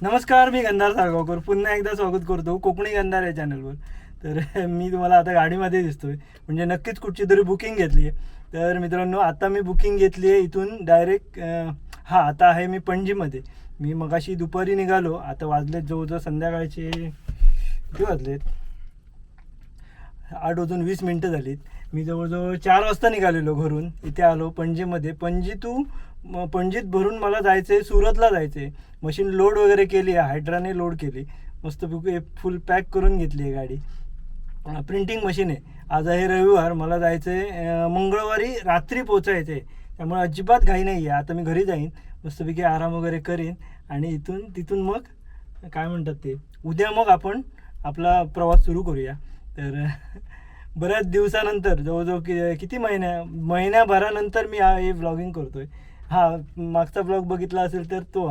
नमस्कार, मी गंधार साळगावकर पुन्हा एकदा स्वागत करतो कोकणी गंधार या चॅनलवर. तर मी तुम्हाला आता गाडीमध्ये दिसतोय, म्हणजे नक्कीच कुठची तरी बुकिंग घेतली आहे. तर मित्रांनो, आता मी बुकिंग घेतली आहे इथून डायरेक्ट आता आहे मी पणजीमध्ये. मी मगाशी दुपारी निघालो, आता वाजलेत जवळजवळ संध्याकाळचे किती वाजलेत, 8:20 झालीत. मी जवळजवळ 4 वाजता निघालेलो घरून, इथे आलो पणजीमध्ये. पणजीत भरून मला जायचं आहे सुरतला जायचं आहे. मशीन लोड वगैरे केली आहे, हायड्राने लोड केली, मस्त फुल पॅक करून घेतली आहे गाडी. प्रिंटिंग मशीन आहे. आज आहे रविवार, मला जायचं आहे मंगळवारी रात्री पोचायचं आहे. त्यामुळे अजिबात घाई नाही आहे. आता मी घरी जाईन, मस्तपैकी आराम वगैरे करीन आणि तिथून मग काय म्हणतात ते, उद्या मग आपण आपला प्रवास सुरू करूया. तर बऱ्याच दिवसानंतर, जवळजवळ किती महिन्याभरानंतर मी हे व्लॉगिंग करतो आहे. मागचा ब्लॉग बघितला असेल तर तो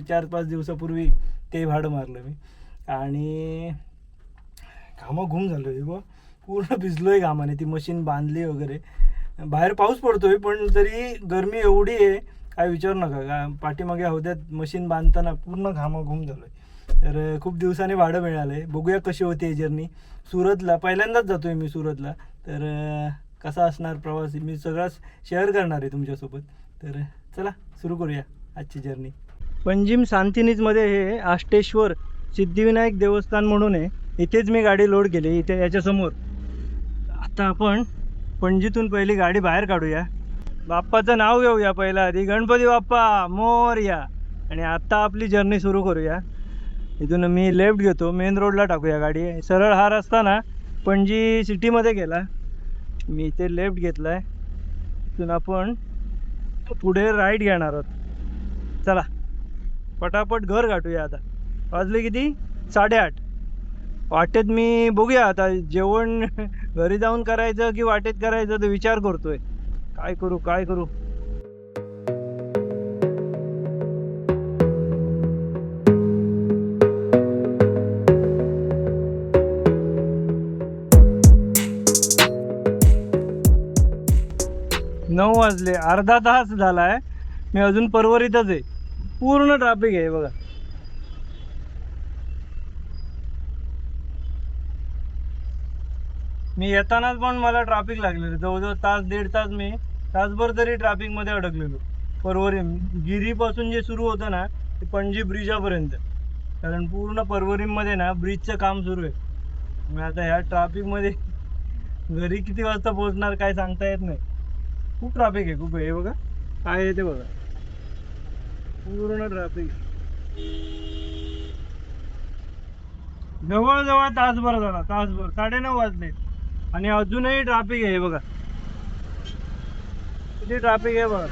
4-5 दिवसापूर्वी ते भाडं मारलं मी. आणि घामा घूम झालो आहे बा, पूर्ण भिजलो आहे घामाने. ती मशीन बांधली वगैरे, बाहेर पाऊस पडतो आहे पण तरी गरमी एवढी आहे काय विचारू नका. पाठीमागे हौद्यात मशीन बांधताना पूर्ण घामाघूम झालो आहे. तर खूप दिवसाने भाडं मिळालं आहे. बघूया कशी होती ही जर्नी सुरतला. पहिल्यांदाच जातो आहे मी सुरतला. तर कसा असणार प्रवास मी सगळाच शेअर करणार आहे तुमच्यासोबत. तर चला सुरू करूया आजची जर्नी. पंजिम सांतिनीजमध्ये हे आष्टेश्वर सिद्धिविनायक देवस्थान म्हणून आहे. इथेच मी गाडी लोड केली, इथे याच्यासमोर. आता आपण पणजीतून पहिली गाडी बाहेर काढूया. बाप्पाचं नाव घेऊया पहिला आधी, गणपती बाप्पा मोरया. आणि आता आपली जर्नी सुरू करूया. इथून मी लेफ्ट घेतो, मेन रोडला टाकूया गाडी. सरळ हा रस्ता ना पणजी सिटीमध्ये गेला, मी इथे लेफ्ट घेतला आहे. इथून आपण पुढे राईट घेणार आहोत. चला पटापट घर गाठूया. आता वाजले किती, 8:30. वाटेत मी बघूया आता जेवण घरी जाऊन करायचं की वाटेत करायचं, तर विचार करतोय काय करू. नऊ वाजले, अर्धा तास झाला आहे मी अजून परवरीतच आहे. पूर्ण ट्रॅफिक आहे बघा. मी येतानाच पण मला ट्रॅफिक लागलेलं, जवळजवळ तास 1.5 तास मी तासभर तरी ट्रॅफिकमध्ये अडकलेलो. परवरी गिरीपासून जे सुरू होतं ना ते पणजी ब्रिजापर्यंत, कारण पूर्ण परवरीमध्ये ना ब्रिजचं काम सुरू आहे. मग आता ह्या ट्रॅफिकमध्ये घरी किती वाजता पोहोचणार काय सांगता येत नाही. खूप ट्रॅफिक आहे, खूप आहे. हे बघा काय आहे ते बघा, पूर्ण ट्रॅफिक. जवळजवळ तासभर झाला, तासभर. 9:30 वाजले आणि अजूनही ट्रॅफिक आहे. बघा किती ट्रॅफिक आहे बघा,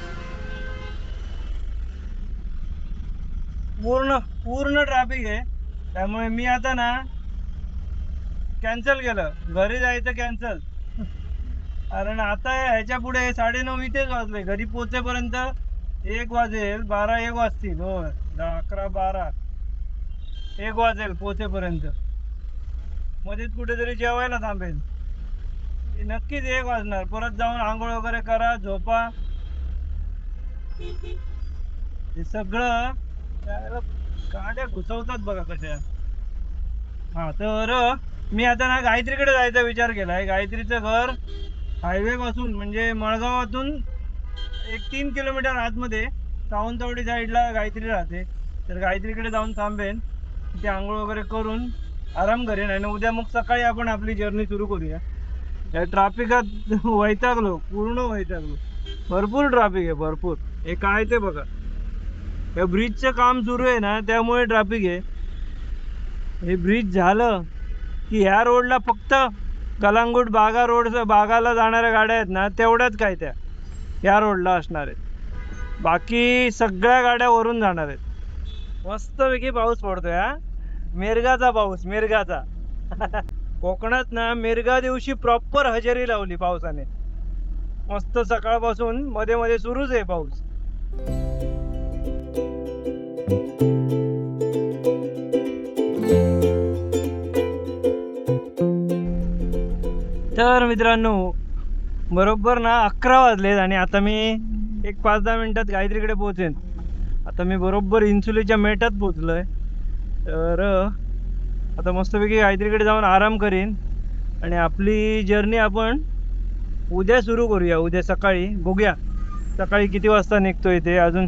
पूर्ण ट्रॅफिक आहे. त्यामुळे मी आता ना कॅन्सल केलं, घरी जायचं कॅन्सल. कारण आता ह्याच्या पुढे 9:30 इथेच वाजले. घरी पोहोचेपर्यंत 1 वाजेल, 1 वाजतील. हो, 11, 12, 1 वाजेल पोहोचेपर्यंत. मध्येच कुठेतरी जेवायला थांबेल, नक्कीच 1 वाजणार. परत जाऊन आंघोळ वगैरे करा, झोपा. हे सगळं गाड्या घुसवतात बघा कशा. तर मी आता ना गायत्रीकडे जायचा विचार केलाय. गायत्रीचं घर हायवे पासून, म्हणजे मळगावातून 3 किलोमीटर आतमध्ये सावंतवाडी साईडला गायत्री राहते. तर गायत्रीकडे जाऊन थांबेन, तिथे आंघोळ वगैरे करून आराम करेन आणि उद्या मग सकाळी आपण आपली जर्नी सुरू करूया. या ट्रॅफिकात वैतागलो, पूर्ण वैतागलो. भरपूर ट्रॅफिक आहे, भरपूर. हे काय ते बघा, या ब्रिजचं काम सुरू आहे ना त्यामुळे ट्रॅफिक आहे. हे ब्रिज झालं की ह्या रोडला फक्त कलांगूट बागाला जाणाऱ्या गाड्या आहेत ना तेवढ्याच काय त्या या रोडला असणार आहेत. बाकी सगळ्या गाड्या वरून जाणार आहेत. मस्तपैकी पाऊस पडतोय हा, मिरगाचा पाऊस, मिरगाचा. कोकणात ना मिरगा दिवशी प्रॉपर हजेरी लावली पावसाने. मस्त सकाळपासून मध्ये मध्ये सुरूच आहे पाऊस. तर मित्रांनो, बरोबर ना 11 वाजलेत आणि आता मी 5-10 मिनिटात गायत्रीकडे पोहोचेन. आता आता मी बरोबर इन्सुलीच्या मेटात पोचलोय. तर आता मस्तपैकी गायत्रीकडे जाऊन आराम करीन आणि आपली जर्नी आपण उद्या सुरू करूया. उद्या सकाळी बघूया सकाळी किती वाजता निघतोय ते. अजून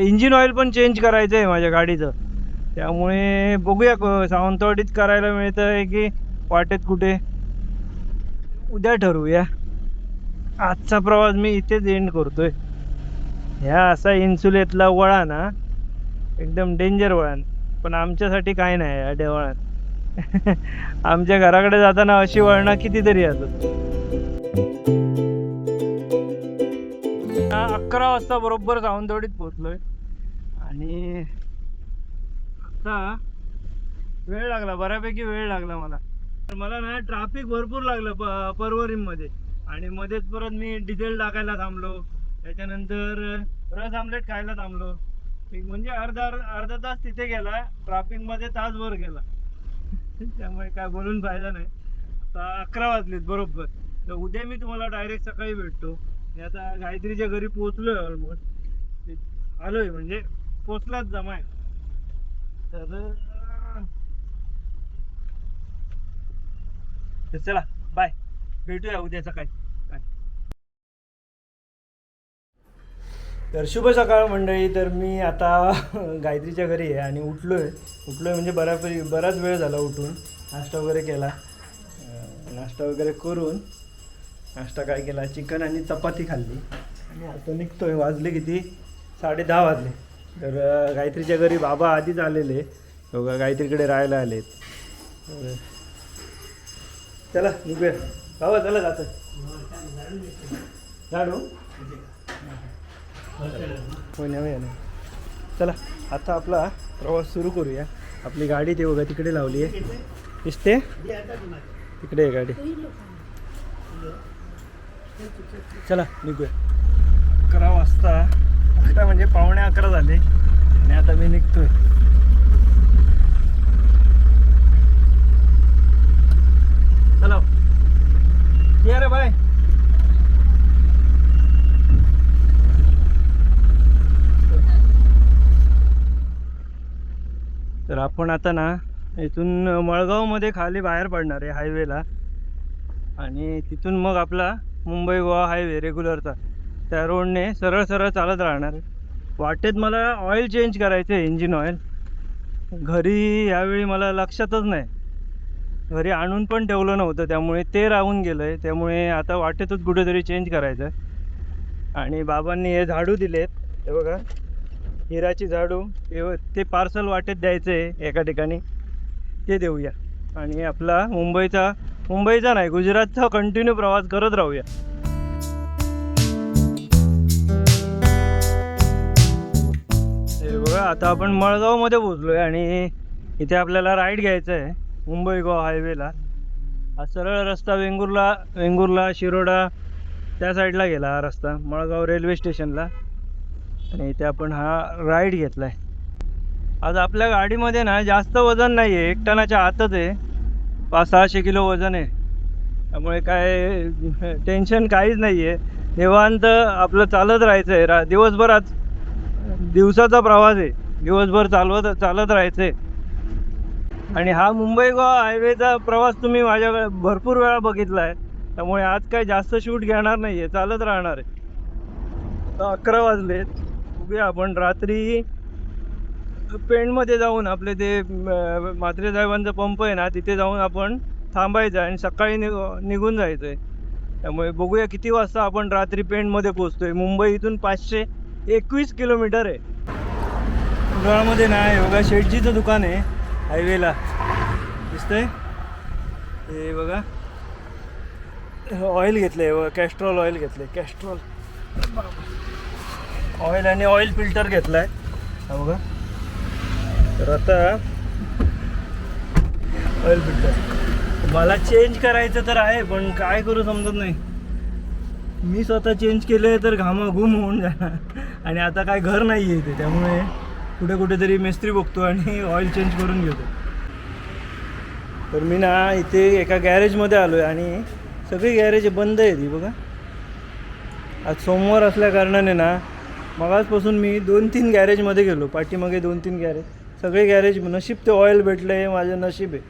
इंजिन ऑइल पण चेंज करायचं आहे माझ्या गाडीचं, त्यामुळे बघूया सावंतवाडीत करायला मिळतं आहे की वाटेत कुठे, उद्या ठरवूया. आजचा प्रवास मी इथेच एंड करतोय. ह्या असा इन्सुलेतला वळा ना एकदम डेंजर वळण, पण आमच्यासाठी काय नाही या देवळात. आमच्या घराकडे जाताना अशी वळणं कितीतरी असत. 11 वाजता बरोबर सावंतवाडीत पोहोचलोय आणि आता वेळ लागला, बऱ्यापैकी वेळ लागला मला. तर मला ना ट्रॅफिक भरपूर लागलं परवरीमध्ये, आणि मध्येच परत मी डिझेल टाकायला थांबलो, त्याच्यानंतर रस आमलेट खायला थांबलो. म्हणजे अर्धा तास तिथे गेला, ट्रॅफिकमध्ये तासभर गेला. त्यामुळे काय बोलून फायदा नाही. आता 11 वाजलेत बरोबर. तर उद्या मी तुम्हाला डायरेक्ट सकाळी भेटतो. मी आता गायत्रीच्या घरी पोहोचलोय, ऑलमोस्ट आलोय, म्हणजे पोचलाच जमाय. तर चला बाय, भेटूया उद्या सकाळी. तर शुभ सकाळ मंडळी. तर मी आता गायत्रीच्या घरी आहे आणि उठलोय म्हणजे बराच वेळ झाला उठून. नाश्ता वगैरे केला, नाश्ता वगैरे करून नाश्ता काय केला, चिकन आणि चपाती खाल्ली आणि आता निघतोय. वाजले किती, 10:30 वाजले. तर गायत्रीच्या घरी बाबा आधीच आलेले, बघा गायत्रीकडे राहायला आलेत. तर चला निघूया बाबा, चला जातं झाडू हो नाही. चला आता आपला प्रवास सुरू करूया. आपली गाडी ते बघा तिकडे लावली आहे, दिसते तिकडे आहे गाडी. चला निघूया. 11 वाजता, 11 म्हणजे 11:45 झाले आणि आता मी निघतोय. चला ये रे बाय. तर आपण आता ना इथून मळगावमध्ये खाली बाहेर पडणार आहे हायवेला, आणि तिथून मग आपला मुंबई गोवा हायवे रेग्युलरचा त्या रोडने सरळ चालत राहणार आहे. वाटेत मला ऑइल चेंज करायचं आहे, इंजिन ऑइल. घरी यावेळी मला लक्षातच नाही, घरी आणून पण ठेवलं नव्हतं, त्यामुळे ते राहून गेलं आहे. त्यामुळे आता वाटेतच कुठेतरी चेंज करायचं आहे. आणि बाबांनी हे झाडू दिलेत, हे बघा हिराची झाडू, ते पार्सल वाटेत द्यायचं आहे एका ठिकाणी, ते देऊया. आणि आपला मुंबईचा नाही गुजरातचा कंटिन्यू प्रवास करत राहूया. हे बघा आता आपण मळगावमध्ये पोहोचलोय आणि इथे आपल्याला राईड घ्यायचं आहे मुंबई गोवा हायवेला. हा सरळ रस्ता वेंगुर्ला शिरोडा त्या साईडला गेला हा रस्ता, मळगाव रेल्वे स्टेशनला. आणि इथे आपण हा राईड घेतला आहे. आज आपल्या गाडीमध्ये ना जास्त वजन नाही आहे, 1 टनाच्या आतच आहे, 500-600 किलो वजन आहे. त्यामुळे काय टेन्शन काहीच नाही आहे, निवांत आपलं चालत राहायचं आहे. दिवसभर आज दिवसाचा प्रवास आहे, दिवसभर चालत राहायचं आहे. आणि हा मुंबई गोवा हायवेचा प्रवास तुम्ही माझ्या भरपूर वेळा बघितला आहे, त्यामुळे आज काय जास्त शूट घेणार नाही आहे, चालत राहणार आहे. 11 वाजलेत. बघूया आपण रात्री पेणमध्ये जाऊन आपले ते म्हात्रे साहेबांचा पंप आहे ना, तिथे जाऊन आपण थांबायचं आणि सकाळी निघून जायचं आहे. त्यामुळे बघूया किती वाजता आपण रात्री पेणमध्ये पोचतोय. मुंबई इथून 521 किलोमीटर आहे. कुडाळमध्ये ना योगा शेठजीचं दुकान आहे हायवेला, दिसतंय हे बघा. ऑइल घेतलंय बघा, कॅस्ट्रॉल ऑइल घेतलंय, कॅस्ट्रॉल ऑइल आणि ऑइल फिल्टर घेतलाय हा बघा. तर आता ऑइल फिल्टर मला चेंज करायचं तर आहे, पण काय करू समजत नाही. मी स्वतः चेंज केले तर घामाघूम होऊन जाणार, आणि आता काय घर नाही आहे इथे, त्यामुळे कुठेतरी मिस्त्री बघतो आणि ऑइल चेंज करून घेतो. तर मी ना इथे एका गॅरेजमध्ये आलो आहे आणि सगळी गॅरेज बंद आहे ती बघा. आज सोमवार असल्या कारणाने ना मगाचपासून मी 2-3 गॅरेजमध्ये गेलो, पाठीमागे 2-3 गॅरेज, सगळे गॅरेज नशीब ते ऑइल भेटलं आहे, माझं नशीब आहे.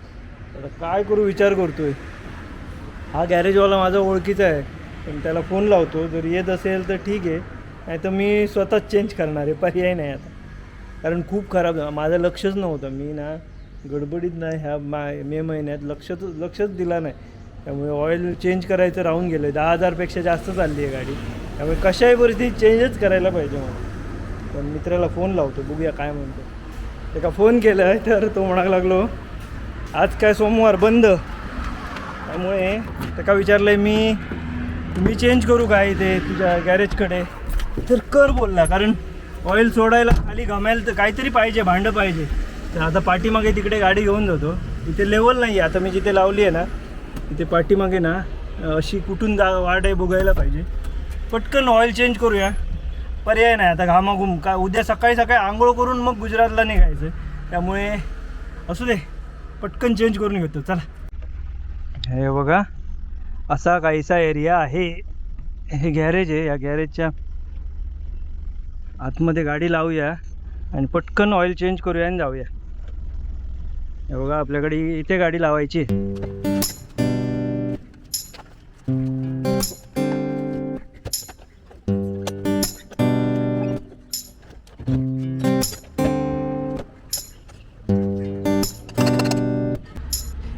आता काय करू विचार करतो आहे. हा गॅरेजवाला माझा ओळखीचा आहे, पण त्याला फोन लावतो, जर येत असेल तर ठीक आहे, नाही तर मी स्वतःच चेंज करणार आहे, पर्याय नाही आता. कारण खूप खराब झालं, माझं लक्षच नव्हतं, मी ना गडबडीत नाही ह्या मे महिन्यात लक्षच दिला नाही, त्यामुळे ऑइल चेंज करायचं राहून गेलं आहे. 10,000पेक्षा जास्त चालली आहे गाडी, त्यामुळे कशाही परिस्थितीत चेंजच करायला पाहिजे मला. पण मित्राला फोन लावतो, बघूया काय म्हणतो. त्याला फोन केला आहे तर तो म्हणायला लागलो आज काय सोमवार बंद, त्यामुळे त्याला विचारलं आहे मी चेंज करू काय इथे तुझ्या गॅरेजकडे, तर कर बोलला. कारण ऑइल सोडायला खाली घामायला तर काहीतरी पाहिजे, भांडं पाहिजे. तर आता पाठीमागे तिकडे गाडी घेऊन जातो, इथे लेवल नाही आहे. आता मी जिथे लावली आहे ना तिथे पाठीमागे ना अशी कुठून वाट आहे बघायला पाहिजे. पटकन ऑइल चेंज करूया, पर्याय नाही आता. घामाघूम का उद्या सकाळी आंघोळ करून मग गुजरातला निघायचं, त्यामुळे असू दे, पटकन चेंज करून घेतो. चला, हे बघा असा काहीसा एरिया आहे, हे गॅरेज आहे. या गॅरेजच्या आतमध्ये गाडी लावूया आणि पटकन ऑइल चेंज करूया आणि जाऊया. हे बघा आपल्याकडे इथे गाडी लावायची.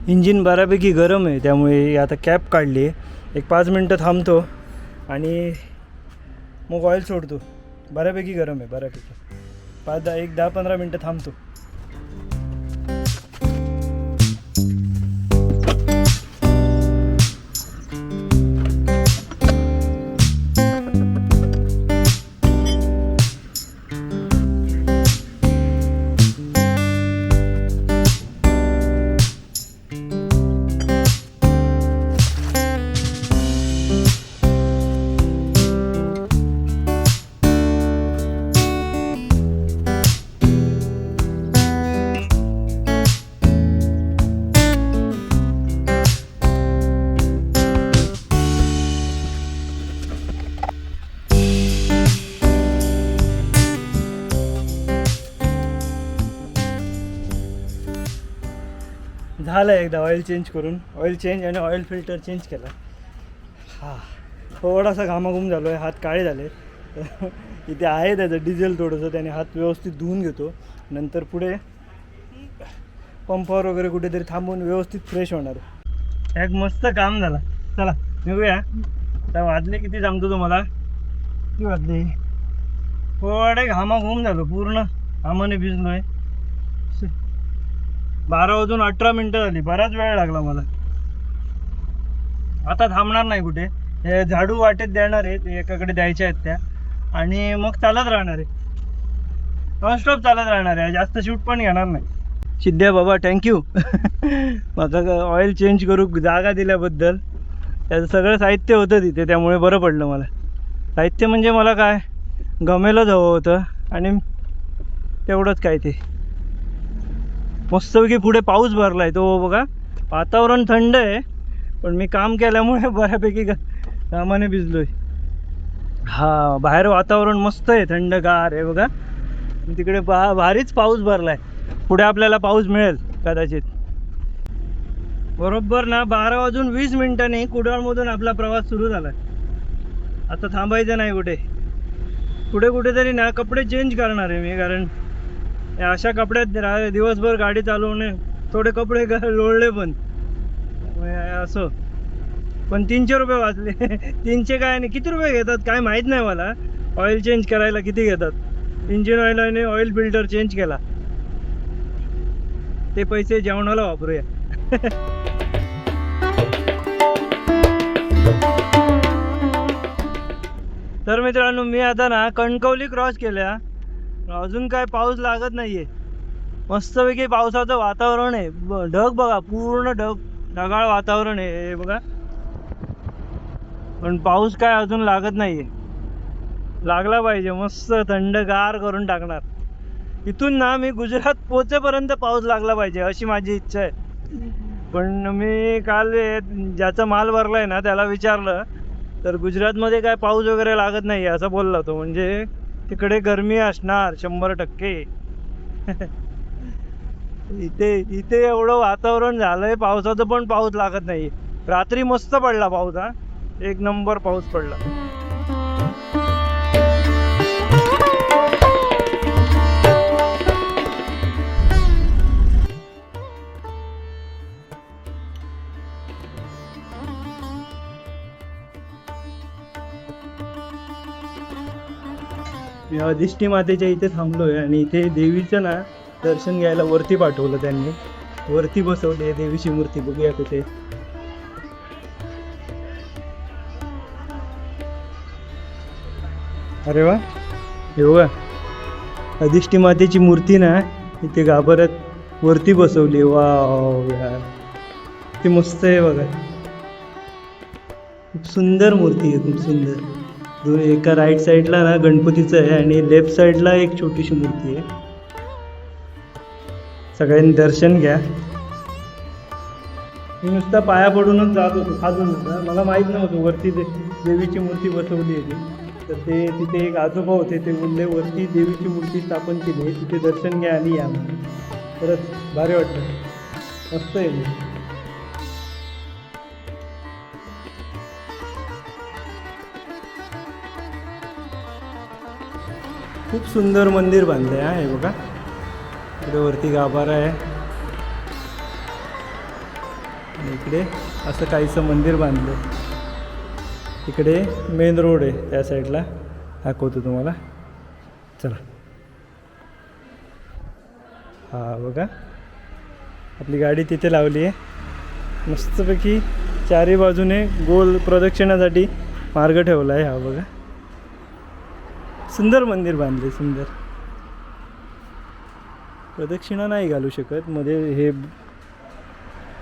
इंजिन बऱ्यापैकी गरम आहे, त्यामुळे आता कॅप काढली आहे. एक 5 मिनटं थांबतो आणि मग ऑइल सोडतो. बऱ्यापैकी गरम आहे, बऱ्यापैकी 10-15 मिनटं थांबतो. झालं एकदा ऑइल चेंज करून, ऑइल चेंज आणि ऑइल फिल्टर चेंज केला. हां, थोडासा घामाघूम झालो आहे, हात काळे झाले. इथे आहे त्याचं डिझेल थोडंसं, त्याने हात व्यवस्थित धुवून घेतो, नंतर पुढे पंपावर वगैरे कुठेतरी थांबून व्यवस्थित फ्रेश होणार. एक मस्त काम झाला. चला निघूया. आता वाजले किती सांगतो तुम्हाला, किती वाजले, थोडे घामाघूम झालो, पूर्ण घामाने भिजलो आहे. 12:18 झाली, बराच वेळ लागला मला. आता थांबणार नाही कुठे, हे झाडू वाटेत देणार आहेत, एकाकडे द्यायच्या आहेत त्या, आणि मग चालत राहणार आहे, नॉनस्टॉप चालत राहणार आहे, जास्त शूट पण घेणार नाही. सिद्ध्या बाबा थँक्यू माझा ऑइल चेंज करू जागा दिल्याबद्दल. त्याचं सगळं साहित्य होतं तिथे, त्यामुळे बरं पडलं मला. साहित्य म्हणजे मला काय गमेलच हवं होतं, आणि तेवढंच काय ते मस्तपैकी. पुढे पाऊस भरला आहे, तो बघा. वातावरण थंड आहे, पण मी काम केल्यामुळे बऱ्यापैकी कामाने भिजलो आहे. हा, बाहेर वातावरण मस्त आहे, थंडगार आहे बघा. तिकडे भारीच पाऊस भरला आहे, पुढे आपल्याला पाऊस मिळेल कदाचित. बरोबर ना 12:20 कुडाळमधून आपला प्रवास सुरू झाला. आता थांबायचं नाही कुठे, पुढे कुठेतरी ना कपडे चेंज करणार आहे मी, कारण अशा कपड्यात दिवसभर गाडी चालवणे, थोडे कपडे लोळले पण असं. पण 300 रुपये वाचले. 300 काय आणि किती रुपये घेतात काय माहीत नाही मला, ऑइल चेंज करायला किती घेतात. इंजिन ऑइल आणि ऑइल फिल्टर चेंज केला, ते पैसे जेवणाला वापरूया. तर मित्रांनो, मी आता ना कणकवली क्रॉस केल्या, अजून काय पाऊस लागत नाहीये. मस्तपैकी पावसाचं वातावरण आहे. ढग बघा, पूर्ण ढगाळ वातावरण आहे हे बघा, पण पाऊस काय अजून लागत नाहीये. लागला पाहिजे, मस्त थंडगार करून टाकणार. इथून ना मी गुजरात पोहोचेपर्यंत पाऊस लागला पाहिजे अशी माझी इच्छा आहे. पण मी काल ज्याचा माल भरला आहे ना त्याला विचारलं, तर गुजरातमध्ये काय पाऊस वगैरे लागत नाही असं बोलला तो. म्हणजे तिकडे गरमी असणार 100%. इथे इथे एवढं वातावरण झालंय पावसाचं, पण पाऊस लागत नाही. रात्री मस्त पडला पाऊस, हा एक नंबर पाऊस पडला. मी अधिष्ठी मातेच्या इथे थांबलोय आणि इथे देवीचं ना दर्शन घ्यायला वरती पाठवलं त्यांनी. वरती बसवली देवीची मूर्ती, बघूया कुठे. अरे वा, हे बघा अधिष्ठी मातेची मूर्ती ना इथे गाभाऱ्यात वरती बसवली. वा यार, ती मस्त आहे बघा, खूप सुंदर मूर्ती आहे, खूप सुंदर. एका राईट साईडला ना गणपतीचं आहे आणि लेफ्ट साईडला एक छोटीशी मूर्ती आहे. सगळ्यांनी दर्शन घ्या. मी नुसता पाया पडूनच जात होतो, खाजून होता, मला माहीत नव्हतं वरती देवीची मूर्ती बसवली आहे. तर ते तिथे एक आजोबा होते, ते बोलले वरती देवीची मूर्ती स्थापन केली आहे, तिथे दर्शन घ्या आणि या. खरंच भारी वाटलं, मस्त आहे. खूप सुंदर मंदिर बांधलं आहे. हे बघा इकडे वरती गाभारा आहे आणि इकडे असं काहीसं मंदिर बांधलं. इकडे मेन रोड आहे, त्या साईडला दाखवतो तुम्हाला. चला, हा बघा आपली गाडी तिथे लावली आहे. मस्तपैकी चारी बाजूने गोल प्रदक्षिणासाठी मार्ग ठेवला आहे. हा बघा सुंदर मंदिर बांधले, सुंदर. प्रदक्षिणा नाही घालू शकत मध्ये हे,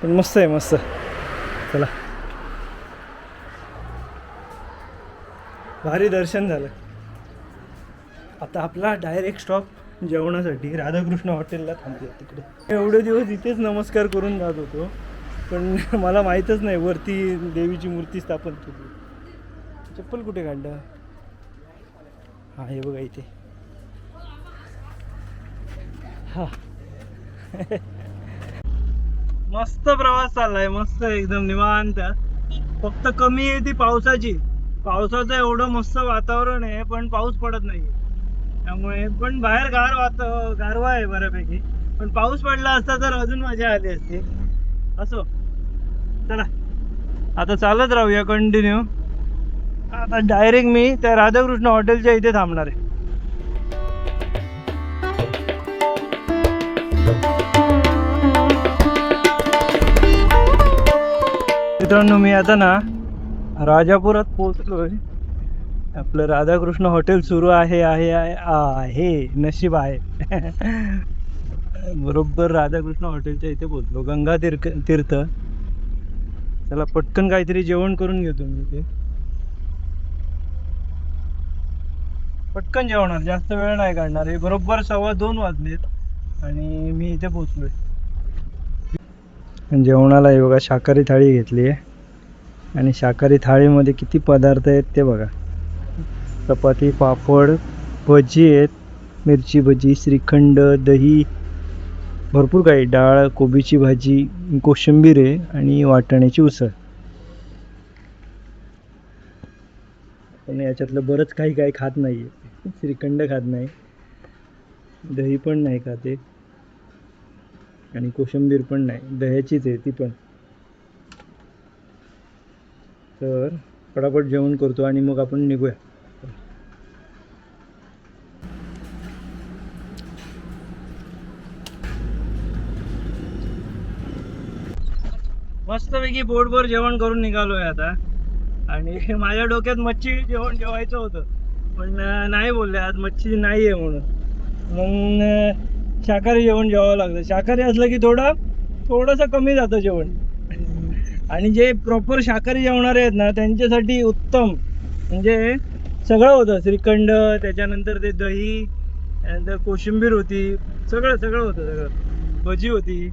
पण मस्त आहे, मस्त. चला, भारी दर्शन झालं. आता आपला डायरेक्ट स्टॉप जेवणासाठी राधाकृष्ण हॉटेलला थांबलो. तिकडे एवढे दिवस इथेच नमस्कार करून जात होतो, पण मला माहीतच नाही वरती देवीची मूर्ती स्थापन केली. चप्पल कुठे काढलं? हा हे बघा इथे. हा मस्त प्रवास चाललाय, मस्त एकदम निवांत. फक्त कमी आहे ती पावसाची. पावसाचं एवढं मस्त वातावरण आहे पण पाऊस पडत नाही त्यामुळे. पण बाहेर गारवा आहे बऱ्यापैकी, पण पाऊस पडला असता तर अजून मजा आली असती. असो, चला आता चालत राहूया कंटिन्यू. आता डायरेक्ट मी त्या राधाकृष्ण हॉटेलच्या इथे थांबणार आहे. मित्रांनो, मी आता ना राजापुरात पोहोचलोय. आपलं राधाकृष्ण हॉटेल सुरू आहे आहे आहे नशीब आहे. बरोबर राधाकृष्ण हॉटेलच्या इथे पोहोचलो, गंगा तीर्थ. चला पटकन काहीतरी जेवण करून घेतो मी इथे. पटकन जेवणार, जास्त वेळ नाही काढणार. हे बरोबर 2:15 वाजलेत आणि मी इथे पोहोचलोय. जेवणाला हे बघा शाकाहारी थाळी घेतली आहे आणि शाकाहारी थाळीमध्ये किती पदार्थ आहेत ते बघा. चपाती, पापड, भजी आहेत, मिरची भजी, श्रीखंड, दही, भरपूर काही, डाळ, कोबीची भाजी, कोशिंबीर आहे आणि वाटाण्याची उसळ. पण याच्यातलं बरंच काही काही खात नाही आहे. श्रीखंड खात नाही, दही पण नाही खाते आणि कोशिंबीर पण नाही, दह्याचीच आहे ती पण. तर पटापट जेवण करतो आणि मग आपण निघूया. मस्तपैकी पोटभर जेवण करून निघालोय आता. आणि माझ्या डोक्यात मच्छी जेवण जेवायचं होतं, पण नाही बोलले आज मच्छी नाही आहे म्हणून. मग शाकाहारी जेवण जेवावं लागलं. शाकाहारी असलं की थोडंसं कमी जातं जेवण. आणि जे प्रॉपर शाकाहारी जेवणारे आहेत ना त्यांच्यासाठी उत्तम, म्हणजे सगळं होतं. श्रीखंड, त्याच्यानंतर ते दही, त्यानंतर कोशिंबीर होती, सगळं होतं. सगळं भजी होती,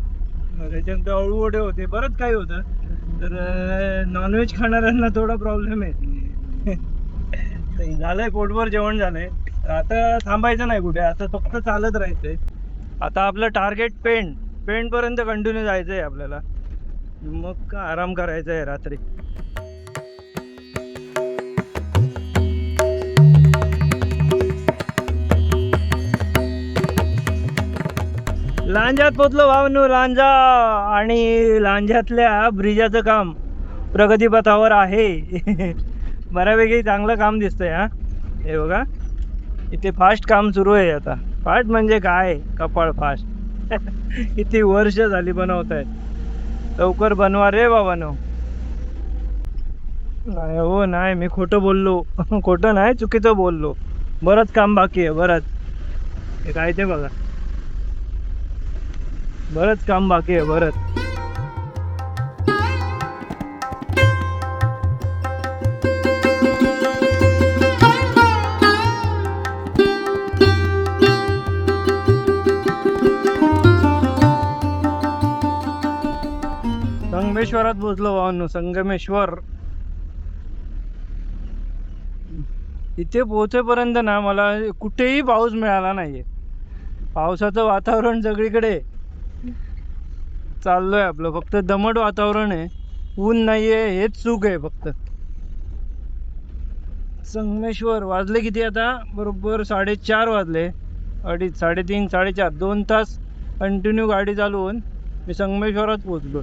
त्याच्यानंतर अळूवडे होते, बरंच काही होतं. तर नॉनव्हेज खाणाऱ्यांना थोडा प्रॉब्लेम आहे. झालंय, पोटभर जेवण झालंय. आता थांबायचं नाही कुठे, आता फक्त चालत राहायचंय. आता आपलं टार्गेट पेंड पर्यंत कंटिन्यू जायचंय आपल्याला. मग का आराम करायचा आहे रात्री. लांजात पोचलो भावनू. लांजा आणि लांजातल्या ब्रिजाचं काम प्रगतीपथावर आहे. बऱ्यापैकी चांगलं काम दिसतंय. हा हे बघा, इथे फास्ट काम सुरू आहे आता. फास्ट म्हणजे काय, कपाळ फास्ट. किती वर्ष झाली बनवत आहेत. लवकर बनवा रे बाबांनो. नाही हो, नाही, मी खोटं बोललो. खोटं नाही, चुकीचं बोललो. बरंच काम बाकी आहे, बरंच. हे काय ते बघा, बरंच काम बाकी आहे, बरंच. संगमेश्वरात पोहोचलो भावांनो. संगमेश्वर. इथे पोहोचेपर्यंत ना मला कुठेही पाऊस मिळाला नाहीये. पावसाचं वातावरण सगळीकडे चाललोय आपलं. फक्त दमट वातावरण आहे, ऊन नाहीये, हेच सुख आहे फक्त. संगमेश्वर. वाजले किती आता? बरोबर 4:30 वाजले. 2:30, 3:30, 4:30, 2 तास कंटिन्यू गाडी चालवून मी संगमेश्वरात पोहोचलो.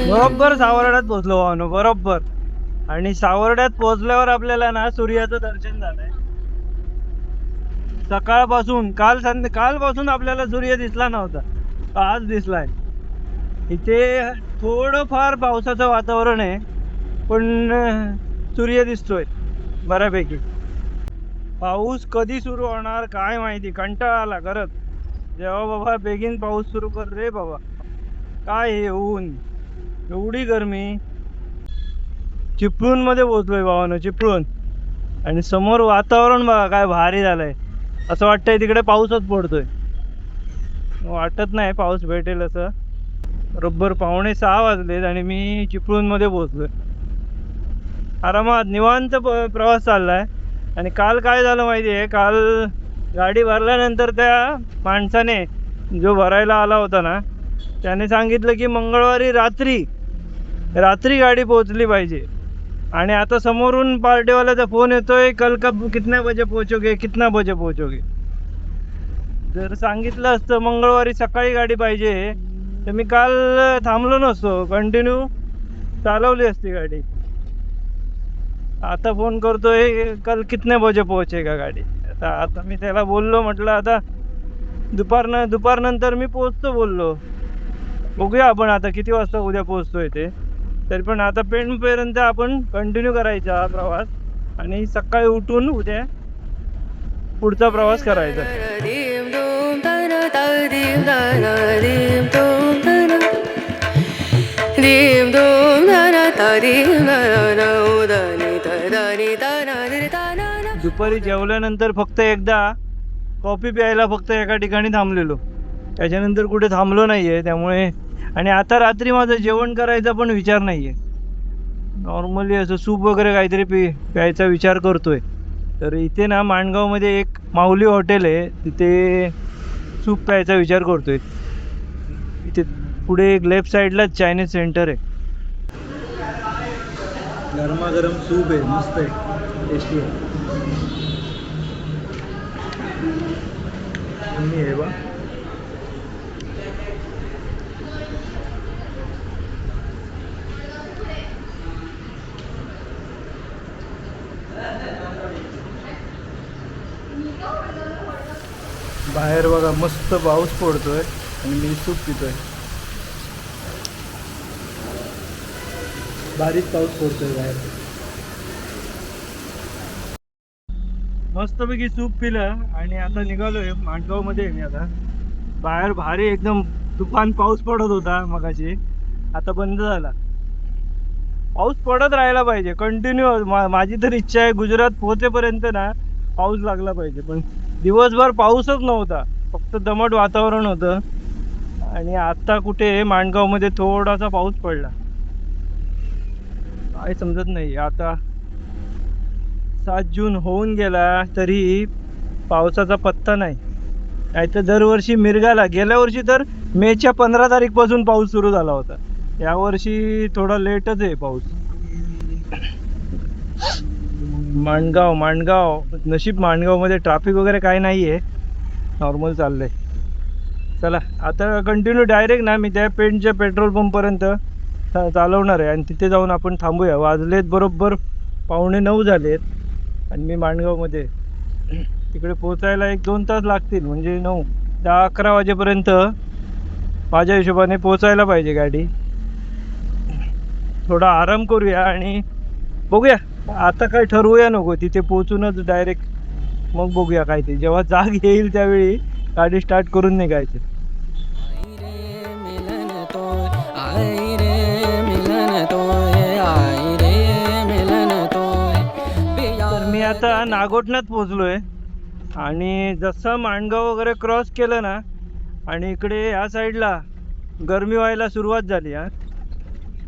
बरोबर सावर्ड्यात पोहोचलो भावनो, बरोबर. आणि सावर्ड्यात पोहोचल्यावर आपल्याला ना सूर्याचं दर्शन झालंय. सकाळपासून कालपासून आपल्याला सूर्य दिसला नव्हता, आज दिसलाय. इथे थोडंफार पावसाचं वातावरण आहे, पण सूर्य दिसतोय बऱ्यापैकी. पाऊस कधी सुरू होणार काय माहिती. कंटाळा आला खरंच. जेव्हा बाबा बेगीन पाऊस सुरू कर रे बाबा. काय हे ऊन, एवढी गरमी. चिपळूण मध्ये पोहोचलोय भावानं, चिपळूण. आणि समोर वातावरण बघा काय भारी झालंय. असं वाटतंय तिकडे पाऊसच पडतोय. वाटत नाही पाऊस भेटेल असं. बरोबर 5:45 वाजलेत आणि मी चिपळूण मध्ये पोहोचलोय. आरामात निवांत प्रवास चाललाय. आणि काल काय झालं माहिती आहे, काल गाडी भरल्यानंतर त्या माणसाने जो भरायला आला होता ना, त्याने सांगितलं की मंगळवारी रात्री गाडी पोहोचली पाहिजे. आणि आता समोरून पार्टीवाल्याचा फोन येतोय, कल कब कितने बजे पोहोचोगे, कितना बजे पोहोचोगे. जर सांगितलं असतं मंगळवारी सकाळी गाडी पाहिजे तर मी काल थांबलो नसतो, कंटिन्यू चालवली असती गाडी. आता फोन करतोय कल कितने बजे पोहोचेगा गाडी. आता मी त्याला बोललो, म्हटलं आता दुपारनंतर मी पोहोचतो बोललो. बघूया आपण आता किती वाजता उद्या पोहोचतोय ते. तरी पण आता पेणपर्यंत आपण कंटिन्यू करायचा हा प्रवास आणि सकाळी उठून उद्या पुढचा प्रवास करायचा. दुपारी जेवल्यानंतर फक्त एकदा कॉफी प्यायला फक्त एका ठिकाणी थांबलेलो, त्याच्यानंतर कुठे थांबलो नाहीये. त्यामुळे आणि आता रात्री माझं जेवण करायचा पण विचार नाहीये. नॉर्मली असं सूप वगैरे काहीतरी प्यायचा विचार करतोय. तर इथे ना माणगावमध्ये एक माऊली हॉटेल आहे, तिथे सूप प्यायचा विचार करतोय. इथे पुढे एक लेफ्ट साईडला चायनीज सेंटर आहे. गरमागरम सूप आहे, मस्त आहे, टेस्टी आहे. आहे बा. बाहेर बघा मस्त पाऊस पडतोय आणि मी सूप पितोय. बारीक पाऊस पडतोय बाहेर. मस्तपैकी सूप पिलं आणि आता निघालोय माणगाव मध्ये. मी आता बाहेर भारी एकदम तुफान पाऊस पडत होता मगाशी, आता बंद झाला. पाऊस पडत राहायला पाहिजे कंटिन्यू. माझी तर इच्छा आहे गुजरात पोहोचेपर्यंत ना पाऊस लागला पाहिजे. पण दिवसभर पाऊसच नव्हता, फक्त दमट वातावरण होतं. आणि आता कुठे माणगावमध्ये थोडासा पाऊस पडला, काय समजत नाही. आता 7 जून होऊन गेला तरी पावसाचा पत्ता नाही. नाहीतर दरवर्षी मिरगाला, गेल्या वर्षी तर मेच्या 15 तारीखपासून पाऊस सुरू झाला होता. यावर्षी थोडा लेटच आहे पाऊस. माणगाव नशीब माणगावमध्ये ट्रॅफिक वगैरे काही नाही आहे, नॉर्मल चाललंय. चला आता कंटिन्यू डायरेक्ट ना मी त्या पेंटच्या पेट्रोल पंपपर्यंत चालवणार आहे आणि तिथे जाऊन आपण थांबूया. वाजलेत बरोबर 8:45 झालेत आणि मी माणगावमध्ये. तिकडे पोचायला 1-2 तास लागतील, म्हणजे 9, 10, 11 वाजेपर्यंत माझ्या हिशोबाने पोचायला पाहिजे गाडी. थोडा आराम करूया आणि बघूया. आता काय ठरवूया नको, तिथे पोचूनच डायरेक्ट मग बघूया काय ते. जेव्हा जाग येईल त्यावेळी गाडी स्टार्ट करून निघायची. तर मी आता नागोठण्यात पोचलोय आणि जसं माणगाव वगैरे क्रॉस केलं ना आणि इकडे या साईडला गरमी व्हायला सुरुवात झाली.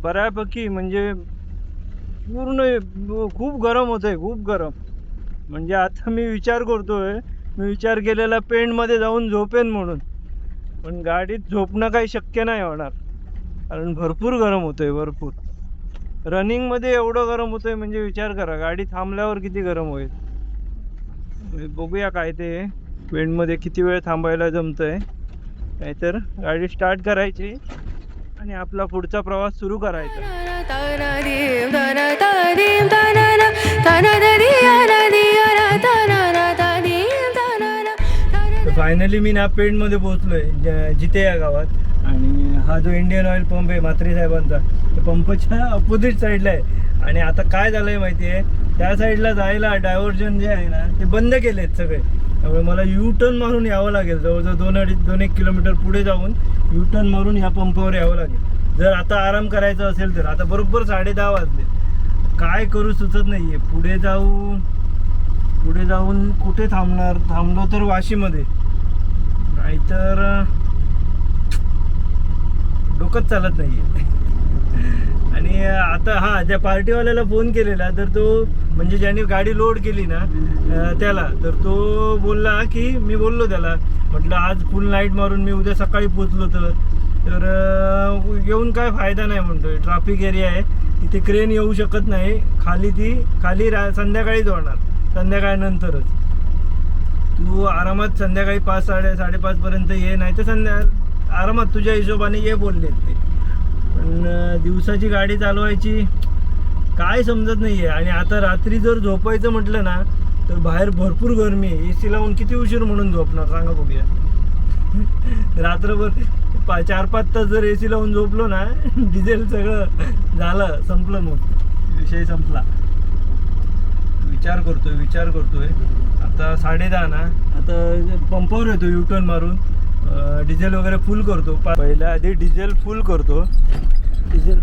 बऱ्यापैकी म्हणजे पूर्ण खूप गरम होतंय, खूप गरम. म्हणजे आता मी विचार केलेला पेंटमध्ये जाऊन झोपेन म्हणून, पण गाडीत झोपणं काही शक्य नाही होणार, कारण भरपूर गरम होतंय, भरपूर. रनिंगमध्ये एवढं गरम होतंय म्हणजे विचार करा, गाडी थांबल्यावर किती गरम होईल. बघूया काय ते पेंटमध्ये किती वेळ थांबायला जमतंय. नाहीतर गाडी स्टार्ट करायची आणि आपला पुढचा प्रवास सुरू करायचा. फायनली मी ना पेंटमध्ये पोहोचलोय, जिथे या गावात. आणि हा जो इंडियन ऑइल पंप आहे म्हात्रे साहेबांचा, त्या पंपाच्या अपोजिट साईडला आहे. आणि आता काय झालंय माहिती आहे, त्या साईडला जायला डायव्हर्जन जे आहे ना ते बंद केलेत सगळे. त्यामुळे मला यू टर्न मारून यावं लागेल. जवळजवळ 2-1 किलोमीटर पुढे जाऊन यू टर्न मारून ह्या पंपावर यावं लागेल जर आता आराम करायचा असेल तर. आता बरोबर 10:30 वाजले, काय करू सुचत नाहीये. पुढे जाऊन कुठे थांबलो तर वाशीमध्ये, नाहीतर डोकंच चालत नाहीये. आणि आता ज्या पार्टीवाल्याला फोन केलेला, तर तो म्हणजे ज्याने गाडी लोड केली ना त्याला, तर तो बोलला की, मी बोललो त्याला, म्हटलं आज फुल नाईट मारून मी उद्या सकाळी पोचलो तर येऊन काय फायदा नाही म्हणतोय. ट्रॅफिक एरिया आहे, तिथे क्रेन येऊ शकत नाही. खाली संध्याकाळीच होणार, संध्याकाळनंतरच. तू आरामात संध्याकाळी 5-5:30पर्यंत ये, नाही तर आरामात तुझ्या हिशोबाने ये बोललेत ते. पण दिवसाची गाडी चालवायची काय समजत नाही आहे. आणि आता रात्री जर झोपायचं म्हटलं ना तर बाहेर भरपूर गरमी आहे. AC लावून किती उशीर म्हणून झोपणार सांगा बघूया. रात्रभर 4-5 तास जर AC लावून झोपलो ना, डिझेल सगळं झालं, संपलं, मग विषय संपला. विचार करतोय आता 10:30 ना, आता पंपावर येतो यू टर्न मारून, डिझेल वगैरे फुल करतो. पहिल्या आधी डिझेल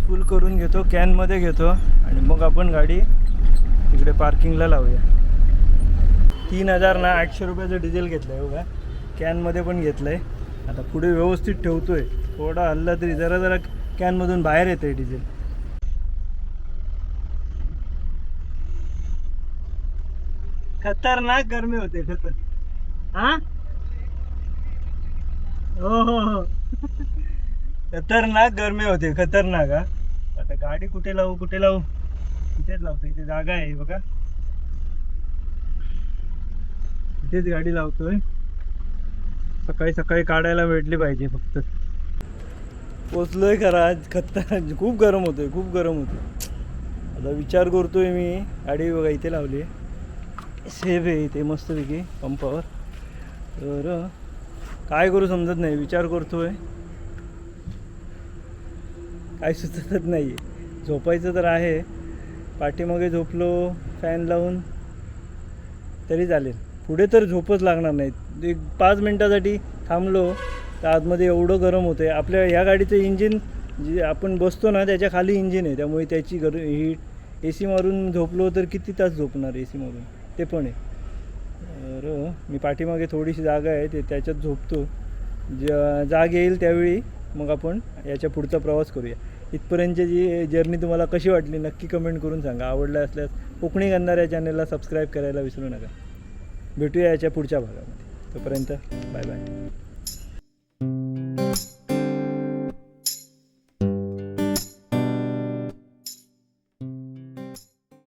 फुल करून घेतो, कॅनमध्ये घेतो आणि मग आपण गाडी तिकडे पार्किंगला लावूया. 3,000 ना 800 रुपयाचं डिझेल घेतलं आहे बघा, कॅनमध्ये पण घेतलं आहे. आता पुढे व्यवस्थित ठेवतोय, थोडा हल्ला तरी जरा कॅनमधून बाहेर येते डिझेल. खतरनाक गरमी होते, हो खतरनाक गरमी होते, खतरनाक. आता गाडी कुठे लावू इथेच लावतो, इथे जागा आहे बघा, इथेच गाडी लावतोय. सकाळी काढायला भेटली पाहिजे फक्त. पोचलोय खरं आज, खूप गरम होतोय. आता विचार करतोय मी, गाडी बघा इथे लावली, सेफ आहे इथे मस्तपैकी पंपावर. तर काय करू समजत नाही, विचार करतोय, काय सुचतच नाही. झोपायचं तर आहे, पाठीमागे झोपलो फॅन लावून तरी चालेल, पुढे तर झोपच लागणार नाही. 1 5 मिनटासाठी थांबलो तर आतमध्ये एवढं गरम होतं आहे. आपल्या ह्या गाडीचं इंजिन जे आपण बसतो ना त्याच्या खाली इंजिन आहे, त्यामुळे त्याची हीट. AC मारून झोपलो तर किती तास झोपणार AC मारून, ते पण आहे. तर मी पाठीमागे थोडीशी जागा आहे, त्याच्यात झोपतो जाग येईल त्यावेळी मग आपण याच्या पुढचा प्रवास करूया. इथपर्यंतची जी जर्नी तुम्हाला कशी वाटली नक्की कमेंट करून सांगा. आवडलं असल्यास कोकणी गंधार या चॅनलला सबस्क्राईब करायला विसरू नका. भेटूया याच्या पुढच्या भागामध्ये. तोपर्यंत बाय बाय.